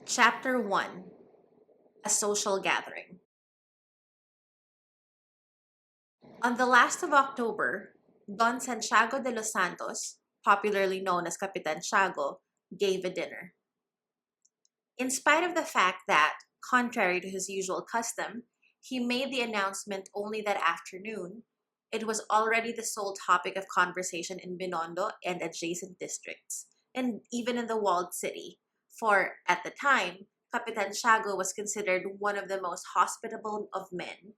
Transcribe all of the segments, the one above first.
Chapter 1: A Social Gathering. On the last of October, Don Santiago de los Santos, popularly known as Capitan Tiago, gave a dinner. In spite of the fact that, contrary to his usual custom, he made the announcement only that afternoon, it was already the sole topic of conversation in Binondo and adjacent districts, and even in the walled city, for, at the time, Capitan Tiago was considered one of the most hospitable of men,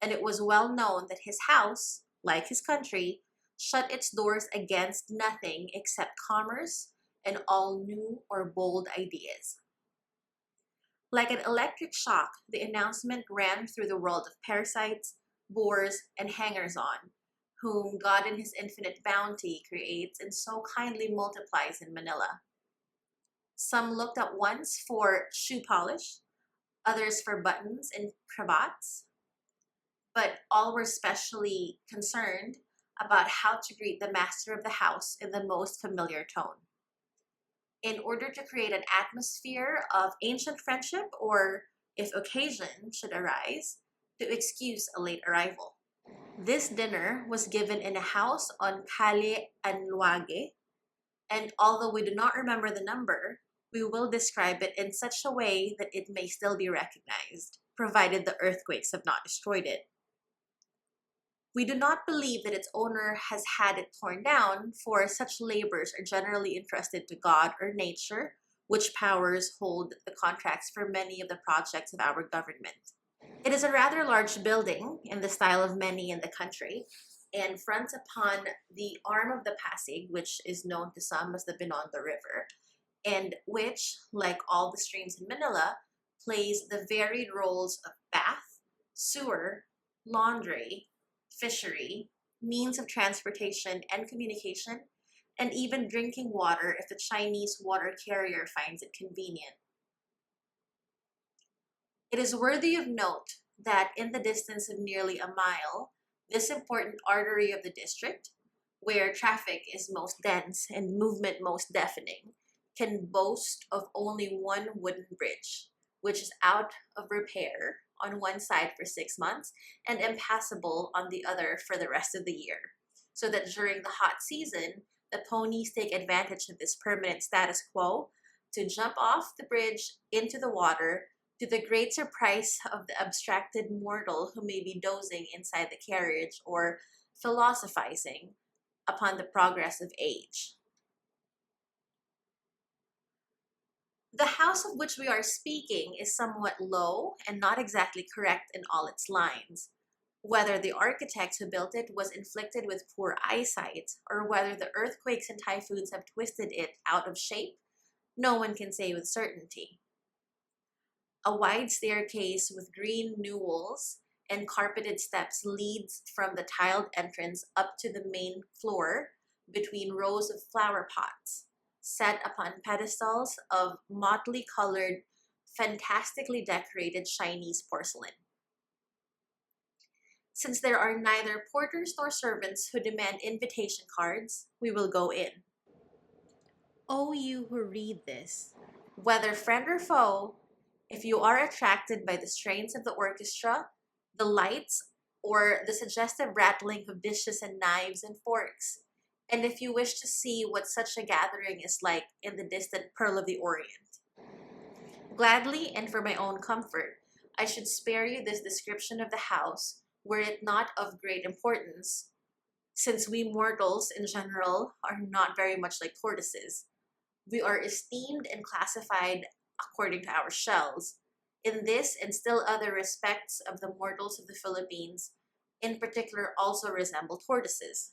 and it was well known that his house, like his country, shut its doors against nothing except commerce and all new or bold ideas. Like an electric shock, the announcement ran through the world of parasites, bores, and hangers on, whom God in his infinite bounty creates and so kindly multiplies in Manila. Some looked at once for shoe polish, others for buttons and cravats, but all were specially concerned about how to greet the master of the house in the most familiar tone, in order to create an atmosphere of ancient friendship or, if occasion should arise, to excuse a late arrival. This dinner was given in a house on Calle Anluague, and although we do not remember the number, we will describe it in such a way that it may still be recognized, provided the earthquakes have not destroyed it. We do not believe that its owner has had it torn down, for such labors are generally entrusted to God or nature, which powers hold the contracts for many of the projects of our government. It is a rather large building in the style of many in the country, and fronts upon the arm of the Pasig, which is known to some as the Binondo River, and which, like all the streams in Manila, plays the varied roles of bath, sewer, laundry, fishery, means of transportation and communication, and even drinking water if the Chinese water carrier finds it convenient. It is worthy of note that in the distance of nearly a mile, this important artery of the district, where traffic is most dense and movement most deafening, can boast of only one wooden bridge, which is out of repair on one side for 6 months and impassable on the other for the rest of the year, so that during the hot season, the ponies take advantage of this permanent status quo to jump off the bridge into the water, to the great surprise of the abstracted mortal who may be dozing inside the carriage or philosophizing upon the progress of age. The house of which we are speaking is somewhat low and not exactly correct in all its lines. Whether the architect who built it was inflicted with poor eyesight, or whether the earthquakes and typhoons have twisted it out of shape, no one can say with certainty. A wide staircase with green newels and carpeted steps leads from the tiled entrance up to the main floor between rows of flower pots, set upon pedestals of motley colored, fantastically decorated Chinese porcelain. Since there are neither porters nor servants who demand invitation cards, we will go in. O you who read this, whether friend or foe, if you are attracted by the strains of the orchestra, the lights, or the suggestive rattling of dishes and knives and forks, and if you wish to see what such a gathering is like in the distant Pearl of the Orient, gladly and for my own comfort, I should spare you this description of the house, were it not of great importance, since we mortals in general are not very much like tortoises. We are esteemed and classified according to our shells. In this and still other respects of the mortals of the Philippines, in particular also resemble tortoises.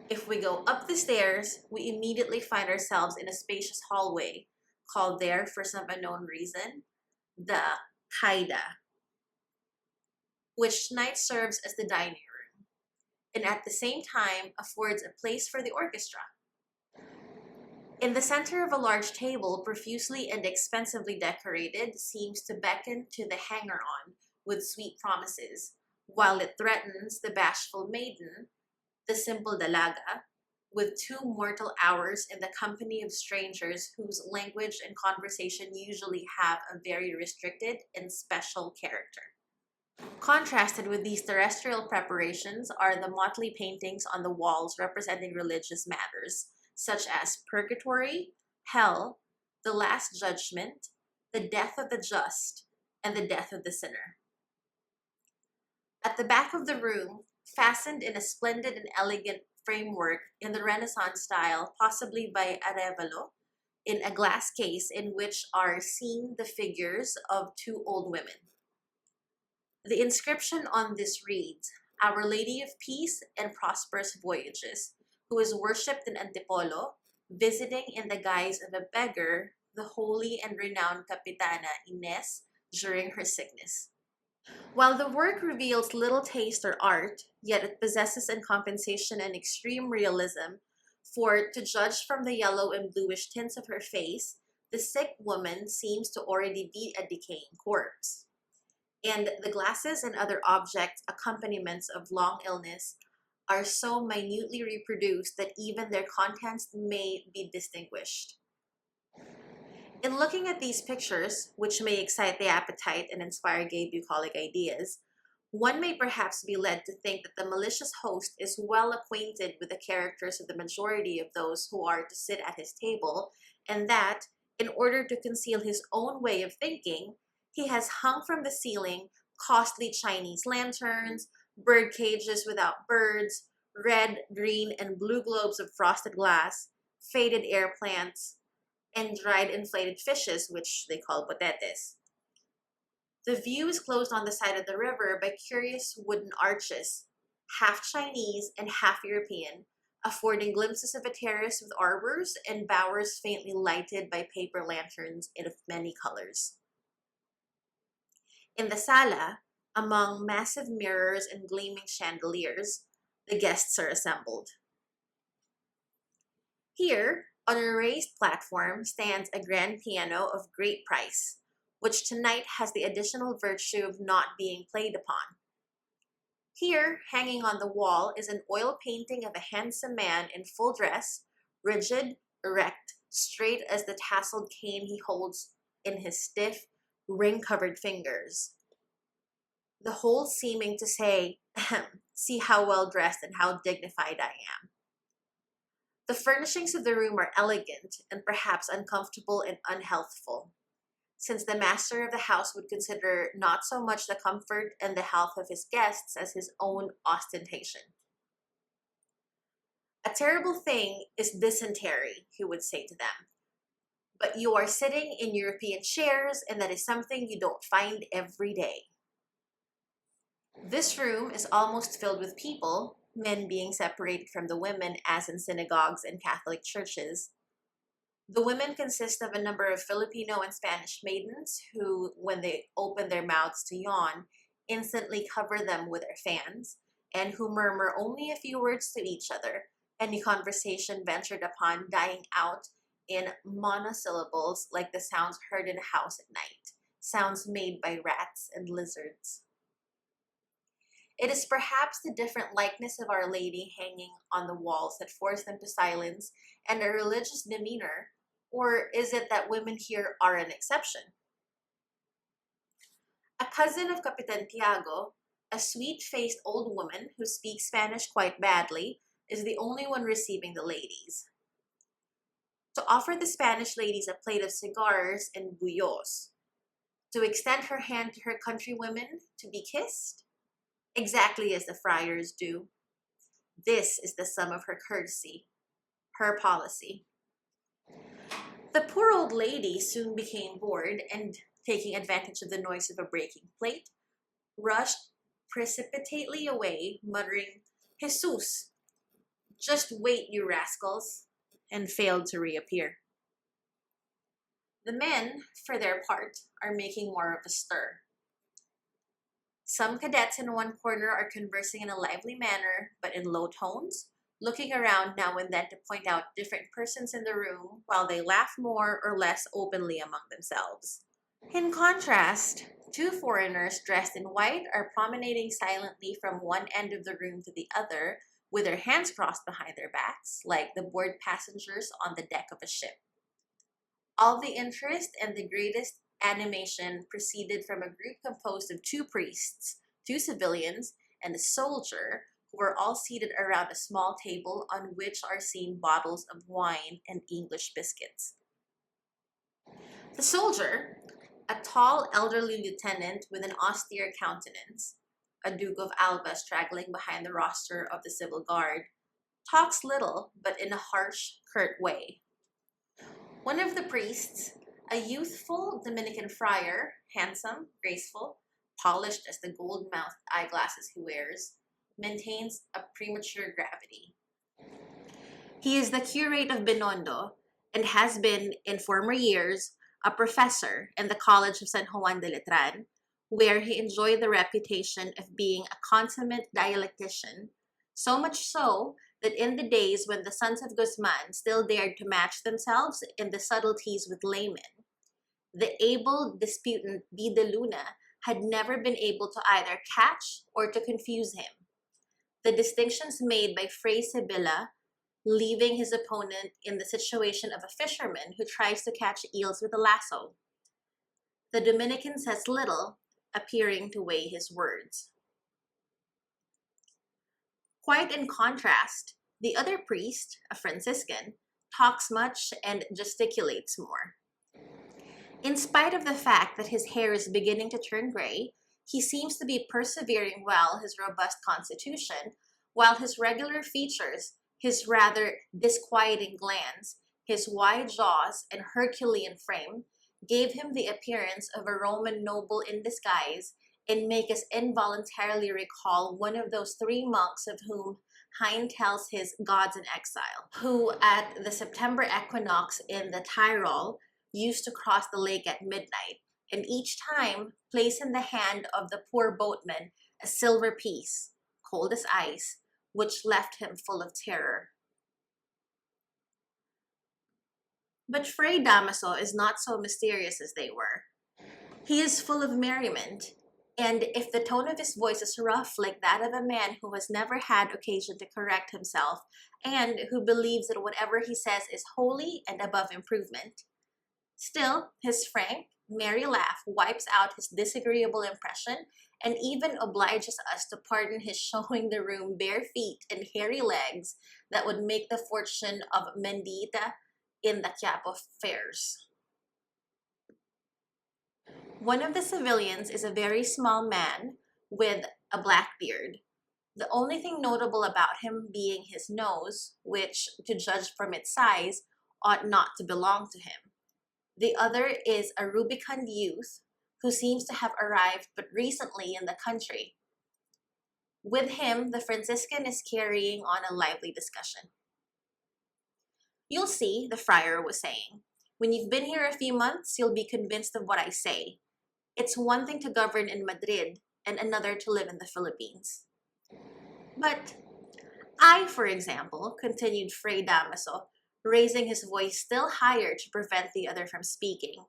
If we go up the stairs, we immediately find ourselves in a spacious hallway, called there for some unknown reason, the Haida, which tonight serves as the dining room, and at the same time affords a place for the orchestra. In the center of a large table, profusely and expensively decorated, seems to beckon to the hanger-on with sweet promises, while it threatens the bashful maiden, the simple dalaga, with 2 mortal hours in the company of strangers whose language and conversation usually have a very restricted and special character. Contrasted with these terrestrial preparations are the motley paintings on the walls representing religious matters, such as purgatory, hell, the last judgment, the death of the just, and the death of the sinner. At the back of the room, fastened in a splendid and elegant framework in the Renaissance style, possibly by Arevalo, in a glass case in which are seen the figures of 2 old women. The inscription on this reads, Our Lady of Peace and Prosperous Voyages, who is worshipped in Antipolo, visiting in the guise of a beggar the holy and renowned Capitana Ines during her sickness. While the work reveals little taste or art, yet it possesses in compensation an extreme realism, for to judge from the yellow and bluish tints of her face, the sick woman seems to already be a decaying corpse. And the glasses and other object accompaniments of long illness are so minutely reproduced that even their contents may be distinguished. In looking at these pictures, which may excite the appetite and inspire gay bucolic ideas, one may perhaps be led to think that the malicious host is well acquainted with the characters of the majority of those who are to sit at his table, and that, in order to conceal his own way of thinking, he has hung from the ceiling costly Chinese lanterns, bird cages without birds, red, green, and blue globes of frosted glass, faded air plants, and dried inflated fishes, which they call potetes. The view is closed on the side of the river by curious wooden arches, half Chinese and half European, affording glimpses of a terrace with arbors and bowers faintly lighted by paper lanterns of many colors. In the sala, among massive mirrors and gleaming chandeliers, the guests are assembled. Here, on a raised platform, stands a grand piano of great price, which tonight has the additional virtue of not being played upon. Here, hanging on the wall, is an oil painting of a handsome man in full dress, rigid, erect, straight as the tasseled cane he holds in his stiff, ring-covered fingers. The whole seeming to say, see how well dressed and how dignified I am. The furnishings of the room are elegant and perhaps uncomfortable and unhealthful, since the master of the house would consider not so much the comfort and the health of his guests as his own ostentation. A terrible thing is dysentery, he would say to them, but you are sitting in European chairs, and that is something you don't find every day. This room is almost filled with people, men being separated from the women as in synagogues and Catholic churches. The women consist of a number of Filipino and Spanish maidens who, when they open their mouths to yawn, instantly cover them with their fans, and who murmur only a few words to each other, any conversation ventured upon dying out in monosyllables like the sounds heard in a house at night, sounds made by rats and lizards. It is perhaps the different likeness of Our Lady hanging on the walls that force them to silence and a religious demeanor, or is it that women here are an exception? A cousin of Capitan Tiago, a sweet-faced old woman who speaks Spanish quite badly, is the only one receiving the ladies. To offer the Spanish ladies a plate of cigars and buyos. To extend her hand to her countrywomen to be kissed? Exactly as the friars do. This is the sum of her courtesy, her policy. The poor old lady soon became bored and, taking advantage of the noise of a breaking plate, rushed precipitately away, muttering, Jesus, just wait, you rascals, and failed to reappear. The men, for their part, are making more of a stir. Some cadets in one corner are conversing in a lively manner, but in low tones, looking around now and then to point out different persons in the room, while they laugh more or less openly among themselves. In contrast, 2 foreigners dressed in white are promenading silently from one end of the room to the other, with their hands crossed behind their backs, like the bored passengers on the deck of a ship. All the interest and the greatest animation proceeded from a group composed of two priests, two civilians, and a soldier who were all seated around a small table on which are seen bottles of wine and English biscuits. The soldier, a tall elderly lieutenant with an austere countenance, a Duke of Alva straggling behind the roster of the civil guard, talks little but in a harsh, curt way. One of the priests, a youthful Dominican friar, handsome, graceful, polished as the gold-mouthed eyeglasses he wears, maintains a premature gravity. He is the curate of Binondo and has been, in former years, a professor in the College of San Juan de Letran, where he enjoyed the reputation of being a consummate dialectician, so much so that in the days when the sons of Guzman still dared to match themselves in the subtleties with laymen, the able disputant B. de Luna had never been able to either catch or to confuse him. The distinctions made by Fray Sibilla, leaving his opponent in the situation of a fisherman who tries to catch eels with a lasso. The Dominican says little, appearing to weigh his words. Quite in contrast, the other priest, a Franciscan, talks much and gesticulates more. In spite of the fact that his hair is beginning to turn gray, he seems to be persevering well his robust constitution, while his regular features, his rather disquieting glance, his wide jaws, and Herculean frame gave him the appearance of a Roman noble in disguise and make us involuntarily recall one of those three monks of whom Heine tells his Gods in Exile, who at the September equinox in the Tyrol used to cross the lake at midnight, and each time place in the hand of the poor boatman a silver piece, cold as ice, which left him full of terror. But Fray Damaso is not so mysterious as they were. He is full of merriment, and if the tone of his voice is rough like that of a man who has never had occasion to correct himself and who believes that whatever he says is holy and above improvement, still his frank, merry laugh wipes out his disagreeable impression and even obliges us to pardon his showing the room bare feet and hairy legs that would make the fortune of Mendita in the Quiapo fairs. One of the civilians is a very small man with a black beard, the only thing notable about him being his nose, which, to judge from its size, ought not to belong to him. The other is a rubicund youth who seems to have arrived but recently in the country. With him, the Franciscan is carrying on a lively discussion. "You'll see," the friar was saying. "When you've been here a few months, you'll be convinced of what I say. It's one thing to govern in Madrid and another to live in the Philippines." "But I, for example," continued Fray Damaso, raising his voice still higher to prevent the other from speaking.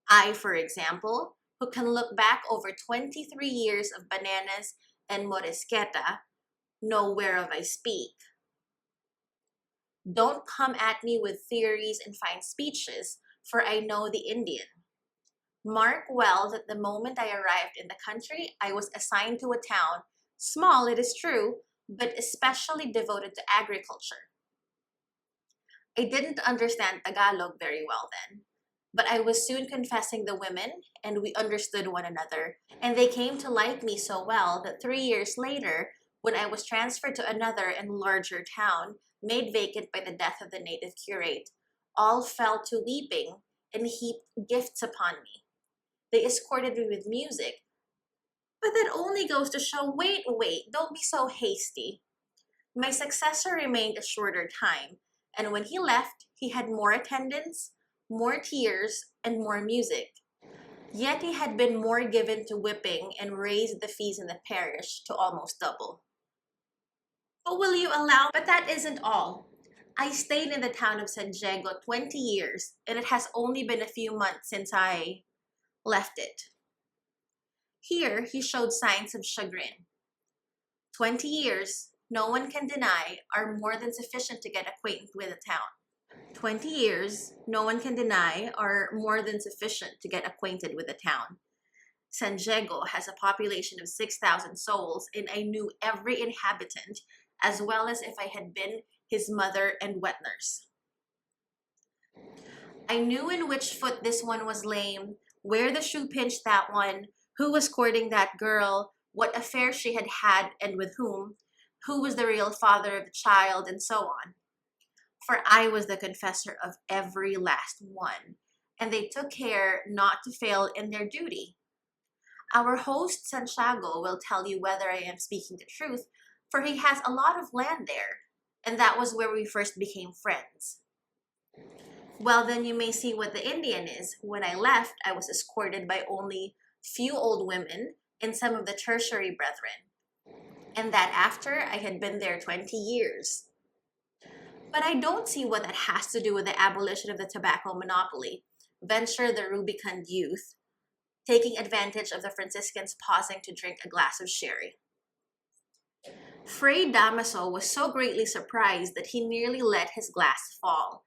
"I, for example, who can look back over 23 years of bananas and morisqueta, know whereof I speak. Don't come at me with theories and fine speeches, for I know the Indian. Mark well that the moment I arrived in the country, I was assigned to a town, small it is true, but especially devoted to agriculture. I didn't understand Tagalog very well then, but I was soon confessing the women, and we understood one another, and they came to like me so well that 3 years later, when I was transferred to another and larger town, made vacant by the death of the native curate, all fell to weeping and heaped gifts upon me. They escorted me with music. But that only goes to show, wait, don't be so hasty. My successor remained a shorter time, and when he left, he had more attendants, more tears, and more music. Yet he had been more given to whipping and raised the fees in the parish to almost double. But will you allow? But that isn't all. I stayed in the town of San Diego 20 years, and it has only been a few months since I left it." Here he showed signs of chagrin. 20 years, no one can deny, are more than sufficient to get acquainted with a town. 20 years, no one can deny, are more than sufficient to get acquainted with a town. San Diego has a population of 6,000 souls, and I knew every inhabitant as well as if I had been his mother and wet nurse. I knew in which foot this one was lame, where the shoe pinched that one, who was courting that girl, what affair she had had and with who was the real father of the child, and so on. For I was the confessor of every last one, and they took care not to fail in their duty. Our host Santiago will tell you whether I am speaking the truth, for he has a lot of land there, and that was where we first became friends. Well, then you may see what the Indian is. When I left, I was escorted by only few old women and some of the tertiary brethren, and that after I had been there 20 years. But I don't see what that has to do with the abolition of the tobacco monopoly, ventured the rubicund youth, taking advantage of the Franciscans pausing to drink a glass of sherry. Fray Damaso was so greatly surprised that he nearly let his glass fall.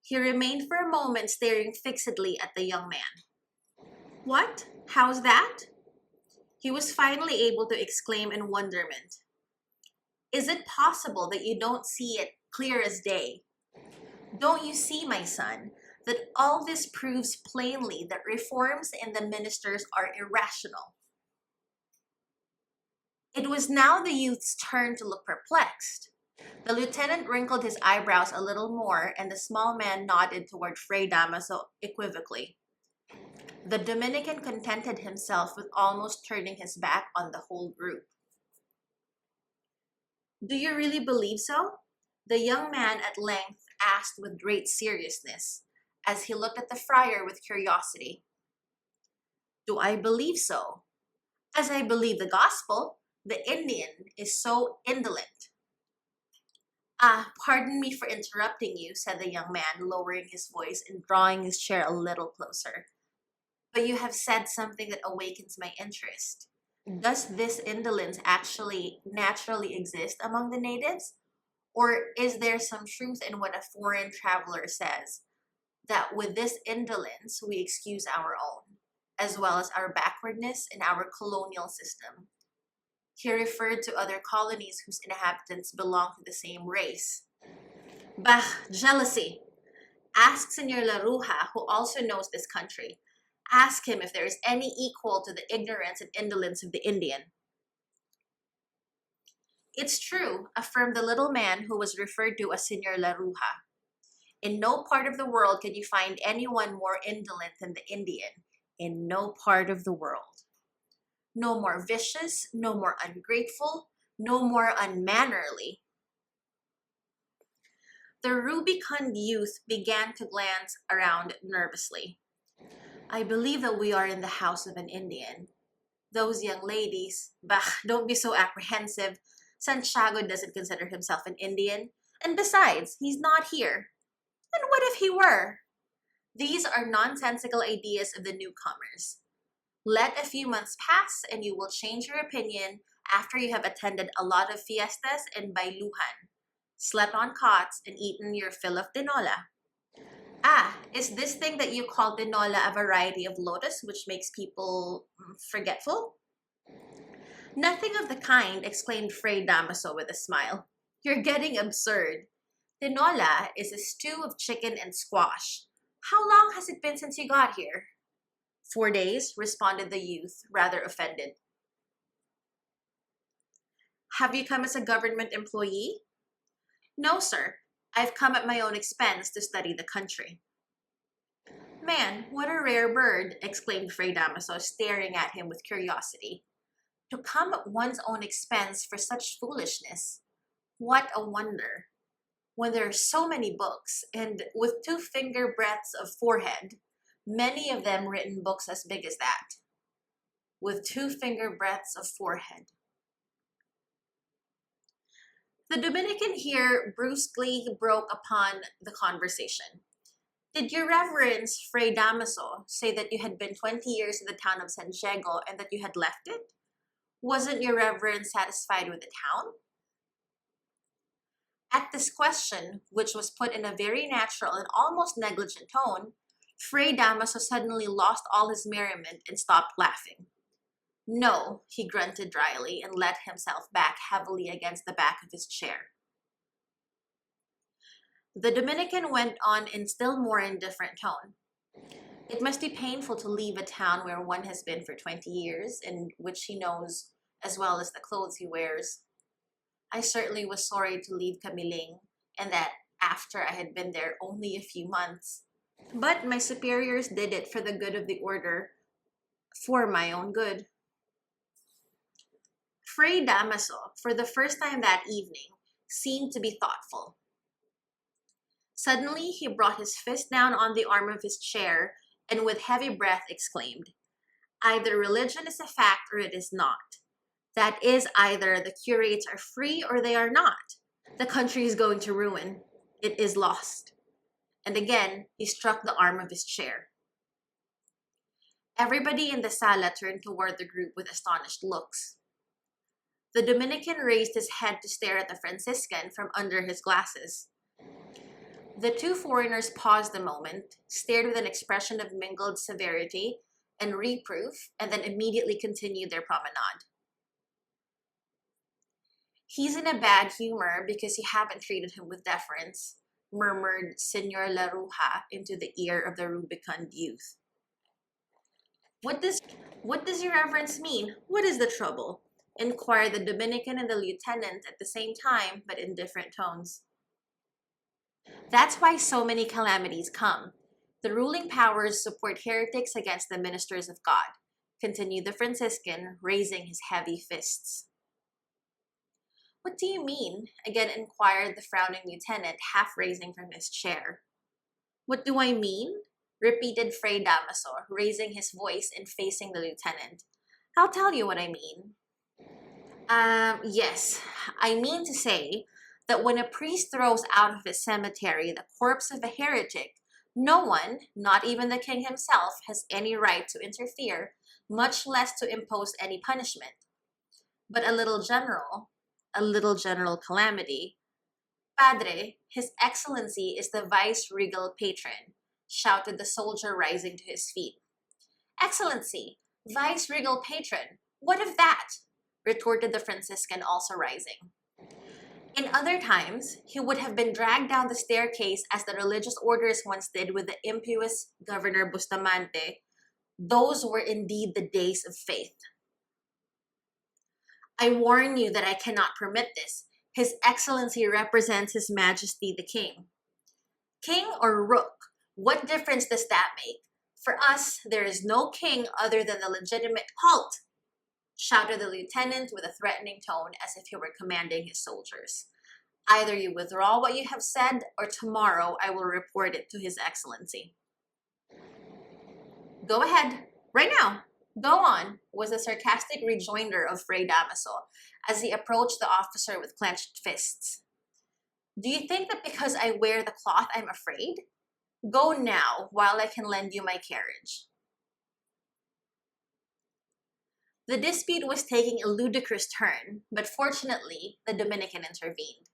He remained for a moment staring fixedly at the young man. "What? How's that?" He was finally able to exclaim in wonderment. "Is it possible that you don't see it clear as day? Don't you see, my son, that all this proves plainly that reforms in the ministers are irrational?" It was now the youth's turn to look perplexed. The lieutenant wrinkled his eyebrows a little more, and the small man nodded toward Fray Damaso equivocally. The Dominican contented himself with almost turning his back on the whole group. "Do you really believe so?" the young man at length asked with great seriousness, as he looked at the friar with curiosity. "Do I believe so? As I believe the gospel, the Indian is so indolent." "Ah, pardon me for interrupting you," said the young man, lowering his voice and drawing his chair a little closer. "But you have said something that awakens my interest. Does this indolence actually naturally exist among the natives? Or is there some truth in what a foreign traveler says, that with this indolence we excuse our own, as well as our backwardness in our colonial system?" He referred to other colonies whose inhabitants belong to the same race. "Bah, jealousy! Ask Senor Laruja, who also knows this country. Ask him if there is any equal to the ignorance and indolence of the Indian." "It's true," affirmed the little man who was referred to as Senor Laruja. "In no part of the world can you find anyone more indolent than the Indian. In no part of the world. No more vicious, no more ungrateful, no more unmannerly." The rubicund youth began to glance around nervously. "I believe that we are in the house of an Indian. Those young ladies, bah, don't be so apprehensive. Santiago doesn't consider himself an Indian. And besides, he's not here. And what if he were? These are nonsensical ideas of the newcomers. Let a few months pass and you will change your opinion after you have attended a lot of fiestas and bailuhan, slept on cots, and eaten your fill of tinola." "Ah, is this thing that you call tinola a variety of lotus which makes people forgetful?" "Nothing of the kind," exclaimed Fray Damaso with a smile. "You're getting absurd. Tinola is a stew of chicken and squash. How long has it been since you got here?" "4 days," responded the youth, rather offended. "Have you come as a government employee?" "No, sir. I've come at my own expense to study the country." "Man, what a rare bird!" exclaimed Fray Damaso, staring at him with curiosity. "To come at one's own expense for such foolishness. What a wonder! When there are so many books, and with 2 finger breadths of forehead, many of them written books as big as that. With 2 finger breadths of forehead." The Dominican here brusquely broke upon the conversation. "Did your reverence, Fray Damaso, say that you had been 20 years in the town of San Diego and that you had left it? Wasn't your reverence satisfied with the town?" At this question, which was put in a very natural and almost negligent tone, Fray Damaso suddenly lost all his merriment and stopped laughing. No, he grunted dryly and let himself back heavily against the back of his chair. The Dominican went on in still more indifferent tone. It must be painful to leave a town where one has been for 20 years, and which he knows as well as the clothes he wears. I certainly was sorry to leave Camiling, and that after I had been there only a few months. But my superiors did it for the good of the order, for my own good. Fray Damaso, for the first time that evening, seemed to be thoughtful. Suddenly, he brought his fist down on the arm of his chair and with heavy breath exclaimed, "Either religion is a fact or it is not. That is, either the curates are free or they are not. The country is going to ruin. It is lost." And again, he struck the arm of his chair. Everybody in the sala turned toward the group with astonished looks. The Dominican raised his head to stare at the Franciscan from under his glasses. The two foreigners paused a moment, stared with an expression of mingled severity and reproof, and then immediately continued their promenade. "He's in a bad humor because you haven't treated him with deference," murmured Senor Laruja into the ear of the rubicund youth. What does your reverence mean? What is the trouble?" inquired the Dominican and the lieutenant at the same time, but in different tones. "That's why so many calamities come. The ruling powers support heretics against the ministers of God," continued the Franciscan, raising his heavy fists. "What do you mean?" again inquired the frowning lieutenant, half raising from his chair. "What do I mean?" repeated Fray Damaso, raising his voice and facing the lieutenant. "I'll tell you what I mean. Yes, I mean to say that when a priest throws out of his cemetery the corpse of a heretic, no one, not even the king himself, has any right to interfere, much less to impose any punishment. But a little general calamity. Padre, His Excellency is the vice-regal patron," shouted the soldier, rising to his feet. "Excellency, vice-regal patron, what of that?" retorted the Franciscan, also rising. "In other times, he would have been dragged down the staircase as the religious orders once did with the impious Governor Bustamante. Those were indeed the days of faith. I warn you that I cannot permit this. His Excellency represents His Majesty the King." "King or rook, what difference does that make? For us, there is no king other than the legitimate—" "Halt!" shouted the lieutenant with a threatening tone, as if he were commanding his soldiers. "Either you withdraw what you have said, or tomorrow I will report it to His Excellency." "Go ahead, right now. Go on," was the sarcastic rejoinder of Fray Damaso, as he approached the officer with clenched fists. "Do you think that because I wear the cloth I'm afraid? Go now, while I can lend you my carriage." The dispute was taking a ludicrous turn, but fortunately, the Dominican intervened.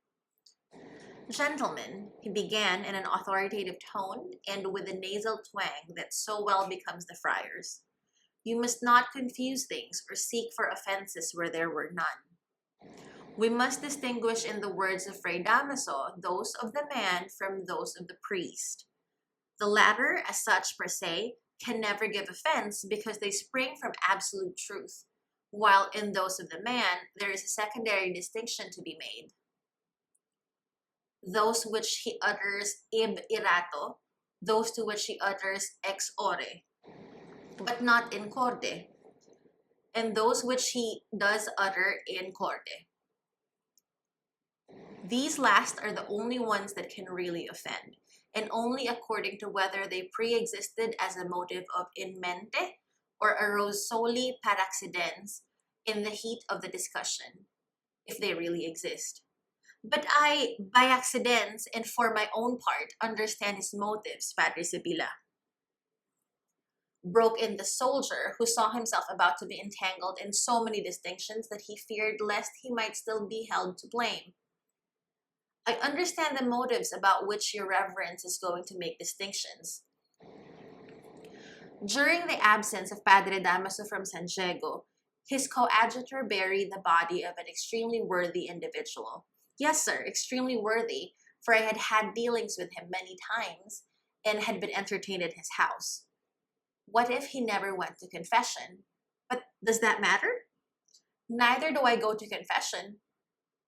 "Gentlemen," he began in an authoritative tone and with a nasal twang that so well becomes the friars, "you must not confuse things or seek for offenses where there were none. We must distinguish, in the words of Fray Damaso, those of the man from those of the priest. The latter, as such per se, can never give offense because they spring from absolute truth, while in those of the man there is a secondary distinction to be made. Those which he utters ib irato, those to which he utters ex ore, but not in corde, and those which he does utter in corde. These last are the only ones that can really offend, and only according to whether they pre-existed as a motive of in mente or arose solely per accidens in the heat of the discussion, if they really exist. But I, by accidents and for my own part, understand his motives, Padre Sibila," broke in the soldier, who saw himself about to be entangled in so many distinctions that he feared lest he might still be held to blame. I understand the motives about which your reverence is going to make distinctions. During the absence of Padre Damaso from San Diego, his coadjutor buried the body of an extremely worthy individual. Yes, sir, extremely worthy, for I had had dealings with him many times and had been entertained at his house. What if he never went to confession? But does that matter? Neither do I go to confession.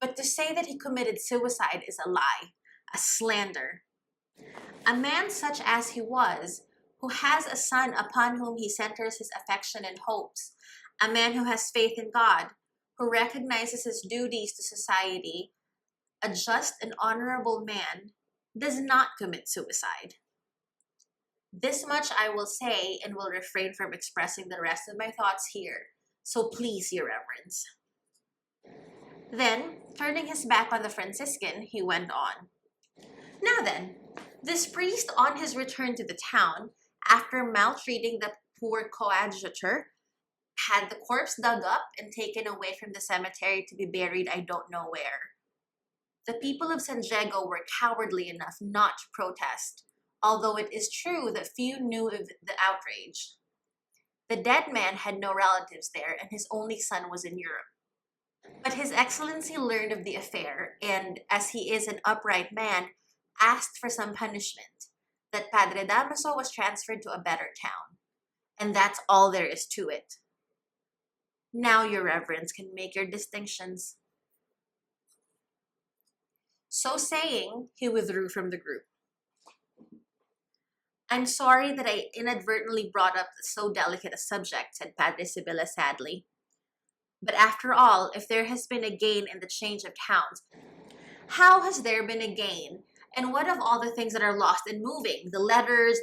But to say that he committed suicide is a lie, a slander. A man such as he was, who has a son upon whom he centers his affection and hopes, a man who has faith in God, who recognizes his duties to society, a just and honorable man, does not commit suicide. This much I will say and will refrain from expressing the rest of my thoughts here, so please, Your Reverence. Then, turning his back on the Franciscan, he went on. Now then, this priest on his return to the town, after maltreating the poor coadjutor, had the corpse dug up and taken away from the cemetery to be buried I don't know where. The people of San Diego were cowardly enough not to protest, although it is true that few knew of the outrage. The dead man had no relatives there, and his only son was in Europe. But His Excellency learned of the affair, and, as he is an upright man, asked for some punishment, that Padre Damaso was transferred to a better town. And that's all there is to it. Now your reverence can make your distinctions. So saying, he withdrew from the group. I'm sorry that I inadvertently brought up so delicate a subject, said Padre Sibylla sadly. But after all, if there has been a gain in the change of towns, how has there been a gain? And what of all the things that are lost in moving? The letters,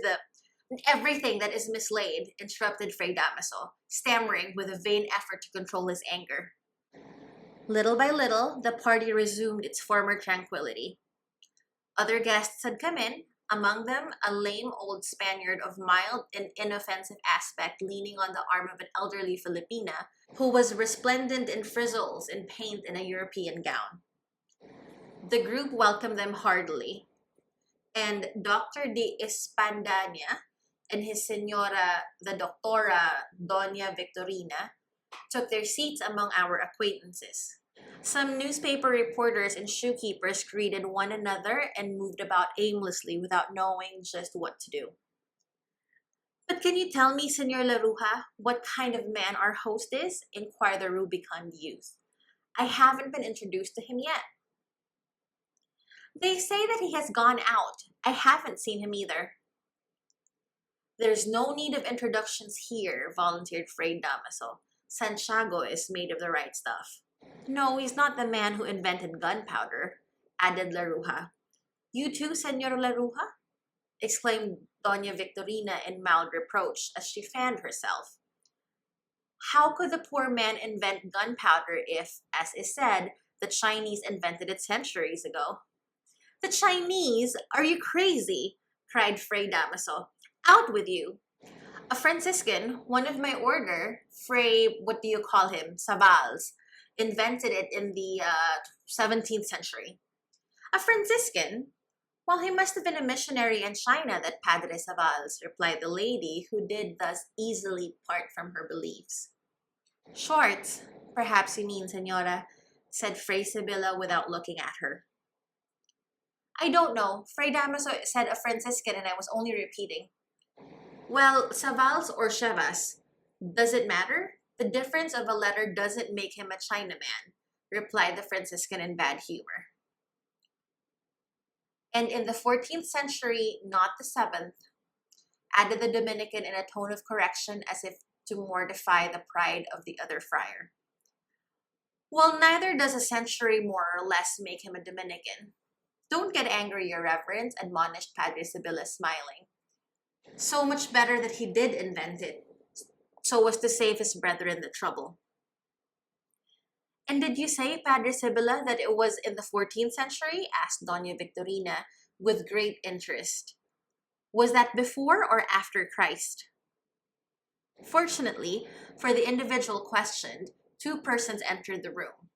everything that is mislaid, interrupted Fray Damaso, stammering with a vain effort to control his anger. Little by little, the party resumed its former tranquility. Other guests had come in, among them a lame old Spaniard of mild and inoffensive aspect leaning on the arm of an elderly Filipina, who was resplendent in frizzles and paint in a European gown. The group welcomed them heartily, and Dr. de Espandania and his senora, the Doctora Doña Victorina, took their seats among our acquaintances. Some newspaper reporters and shoekeepers greeted one another and moved about aimlessly without knowing just what to do. But can you tell me, Senor Laruja, what kind of man our host is? Inquired the rubicund youth. I haven't been introduced to him yet. They say that he has gone out. I haven't seen him either. There's no need of introductions here, volunteered Fray Damaso. Santiago is made of the right stuff. No, he's not the man who invented gunpowder, added Laruja. You too, Senor Laruja? Exclaimed Doña Victorina in mild reproach as she fanned herself. How could the poor man invent gunpowder if, as is said, the Chinese invented it centuries ago? The Chinese? Are you crazy? Cried Fray Damaso. Out with you! A Franciscan, one of my order, Fray, what do you call him, Savals, invented it in the 17th century. A Franciscan? Well, he must have been a missionary in China, that Padre Savals, replied the lady, who did thus easily part from her beliefs. Short, perhaps you mean, Senora, said Fray Sibylla without looking at her. I don't know. Fray Damaso said a Franciscan and I was only repeating. Well, Savals or Chevas, does it matter? The difference of a letter doesn't make him a Chinaman, replied the Franciscan in bad humor. And in the 14th century, not the 7th, added the Dominican in a tone of correction as if to mortify the pride of the other friar. Well, neither does a century more or less make him a Dominican. Don't get angry, Your Reverence, admonished Padre Sibylla, smiling. So much better that he did invent it, so as to save his brethren the trouble. And did you say, Padre Sibylla, that it was in the 14th century? Asked Doña Victorina with great interest. Was that before or after Christ? Fortunately, for the individual questioned, two persons entered the room.